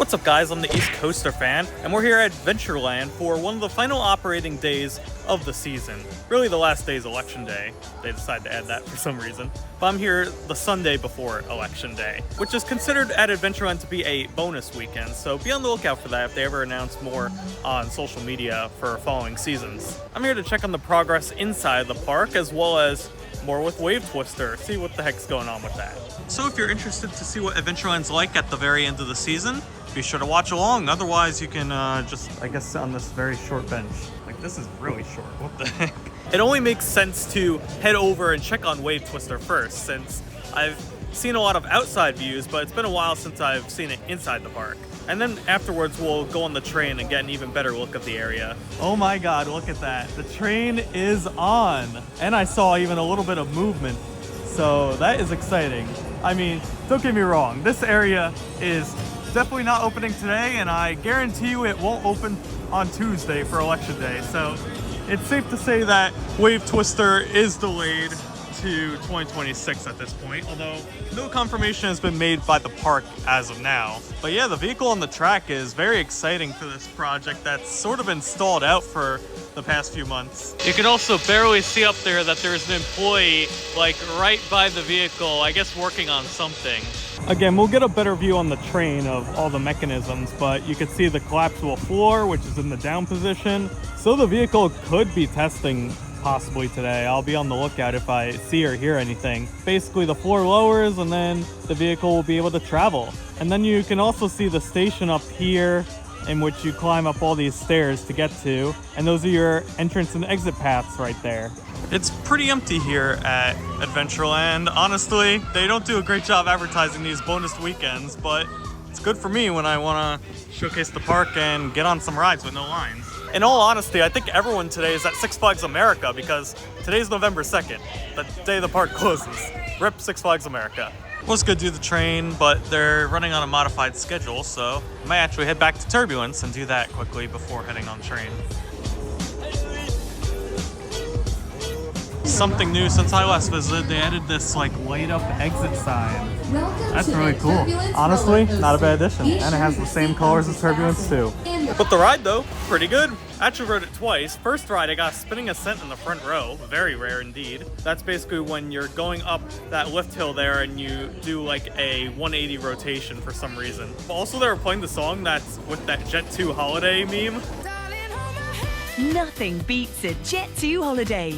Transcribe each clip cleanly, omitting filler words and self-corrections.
What's up guys, I'm the East Coaster fan, and we're here at Adventureland for one of the final operating days of the season. Really the last day is Election Day. They decided to add that for some reason. But I'm here the Sunday before Election Day, which is considered at Adventureland to be a bonus weekend, so be on the lookout for that if they ever announce more on social media for following seasons. I'm here to check on the progress inside the park, as well as more with Wave Twister, see what the heck's going on with that. So if you're interested to see what Adventureland's like at the very end of the season, be sure to watch along. Otherwise, you can just, I guess, sit on this very short bench. Like, this is really short. What the heck? It only makes sense to head over and check on Wave Twister first, since I've seen a lot of outside views, but it's been a while since I've seen it inside the park. And then afterwards, we'll go on the train and get an even better look of the area. Oh my god, look at that. The train is on. And I saw even a little bit of movement. So that is exciting. I mean, don't get me wrong. This area is definitely not opening today, and I guarantee you it won't open on Tuesday for Election Day. So it's safe to say that Wave Twister is delayed to 2026 at this point, although no confirmation has been made by the park as of now. But yeah, the vehicle on the track is very exciting for this project that's sort of been stalled out for the past few months. You can also barely see up there that there's an employee like right by the vehicle, I guess working on something. Again, we'll get a better view on the train of all the mechanisms, but you can see the collapsible floor, which is in the down position. So the vehicle could be testing possibly today. I'll be on the lookout if I see or hear anything. Basically, the floor lowers and then the vehicle will be able to travel. And then you can also see the station up here, in which you climb up all these stairs to get to. And those are your entrance and exit paths right there. It's pretty empty here at Adventureland. Honestly, they don't do a great job advertising these bonus weekends, but it's good for me when I want to showcase the park and get on some rides with no lines. In all honesty, I think everyone today is at Six Flags America because today's November 2nd, the day the park closes. Rip Six Flags America. Was good to do the train, but they're running on a modified schedule, so I might actually head back to Turbulence and do that quickly before heading on train. Something new since I last visited, they added this like light up exit sign. That's really cool. Honestly, not a bad addition. And it has the same colors as Turbulence too. But the ride though, pretty good. I actually rode it twice. First ride, I got a spinning ascent in the front row. Very rare indeed. That's basically when you're going up that lift hill there and you do like a 180 rotation for some reason. But also they were playing the song that's with that Jet 2 holiday meme. Nothing beats a Jet 2 holiday.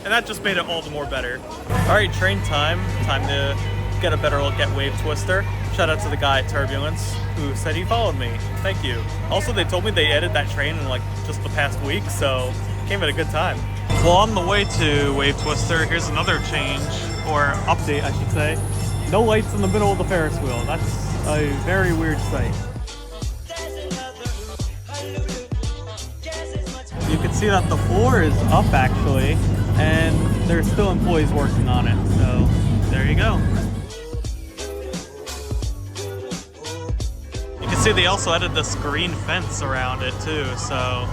And that just made it all the more better. Alright, train time. Time to get a better look at Wave Twister. Shout out to the guy at Turbulence who said he followed me. Thank you. Also, they told me they added that train in like just the past week, so came at a good time. Well, on the way to Wave Twister, here's another change, or update I should say. No lights in the middle of the Ferris wheel. That's a very weird sight. You can see that the floor is up actually, and there's still employees working on it, so there you go. You can see they also added this green fence around it too, so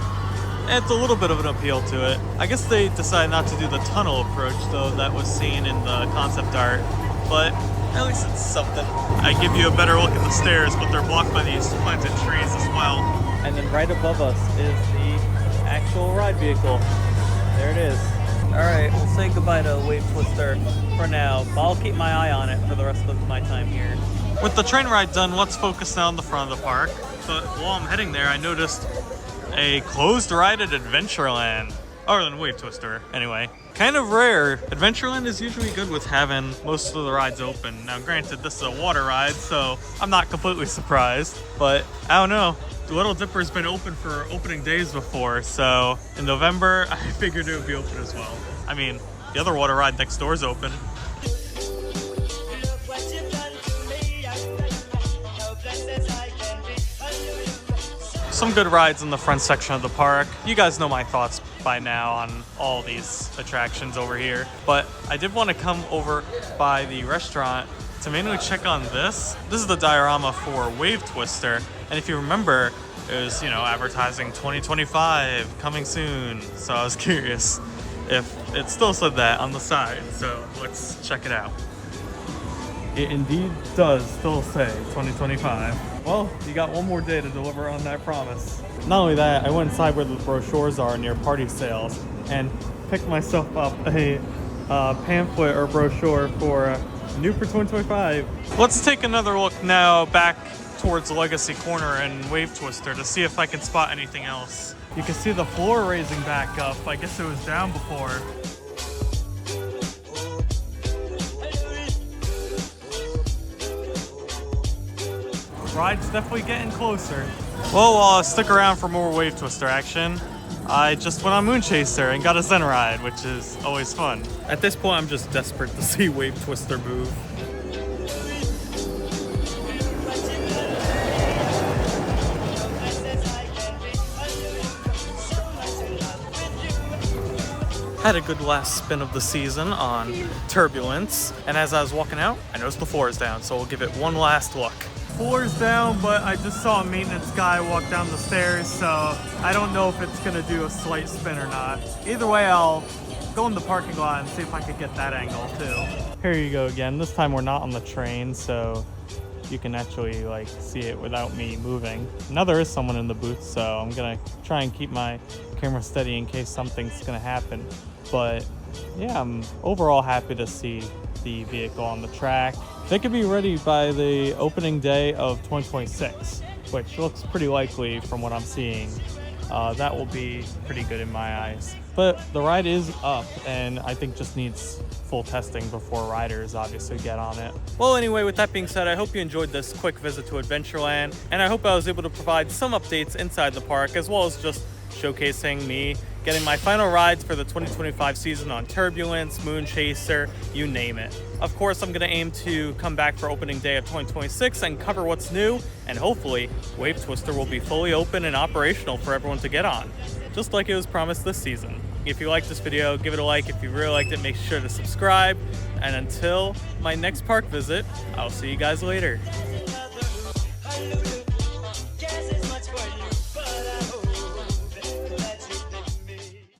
it's a little bit of an appeal to it. I guess they decided not to do the tunnel approach though that was seen in the concept art, but at least it's something. I give you a better look at the stairs, but they're blocked by these planted trees as well. And then right above us is the actual ride vehicle. There it is. Alright, we'll say goodbye to Wave Twister for now, but I'll keep my eye on it for the rest of my time here. With the train ride done, let's focus now on the front of the park. But while I'm heading there, I noticed a closed ride at Adventureland. Other than Wave Twister, anyway. Kind of rare. Adventureland is usually good with having most of the rides open. Now granted, this is a water ride, so I'm not completely surprised. But I don't know. The Little Dipper's been open for opening days before, so in November, I figured it would be open as well. I mean, the other water ride next door is open. Some good rides in the front section of the park. You guys know my thoughts by now on all these attractions over here, but I did want to come over by the restaurant to mainly check on this. This is the diorama for Wave Twister, and if you remember, it was, you know, advertising 2025, coming soon, so I was curious if it still said that on the side, so let's check it out. It indeed does still say 2025. Well, you got one more day to deliver on that promise. Not only that, I went inside where the brochures are near party sales and picked myself up a pamphlet or brochure for new for 2025. Let's take another look now back towards Legacy Corner and Wave Twister to see if I can spot anything else. You can see the floor raising back up. I guess it was down before. Ride's definitely getting closer. Well, stick around for more Wave Twister action. I just went on Moon Chaser and got a Zen ride, which is always fun. At this point, I'm just desperate to see Wave Twister move. Had a good last spin of the season on Turbulence, and as I was walking out, I noticed the floor is down, so we'll give it one last look. Floor's down, but I just saw a maintenance guy walk down the stairs, so I don't know if it's gonna do a slight spin or not. Either way, I'll go in the parking lot and see if I could get that angle too. Here you go again. This time we're not on the train, so you can actually like see it without me moving. Now there is someone in the booth, so I'm gonna try and keep my camera steady in case something's gonna happen. But yeah, I'm overall happy to see the vehicle on the track. They could be ready by the opening day of 2026, which looks pretty likely from what I'm seeing. That will be pretty good in my eyes. But the ride is up, and I think just needs full testing before riders obviously get on it. Well, anyway, with that being said, I hope you enjoyed this quick visit to Adventureland, and I hope I was able to provide some updates inside the park, as well as just showcasing me getting my final rides for the 2025 season on Turbulence, Moon Chaser, you name it. Of course, I'm going to aim to come back for opening day of 2026 and cover what's new, and hopefully Wave Twister will be fully open and operational for everyone to get on, just like it was promised this season. If you liked this video, give it a like. If you really liked it, make sure to subscribe. And until my next park visit, I'll see you guys later.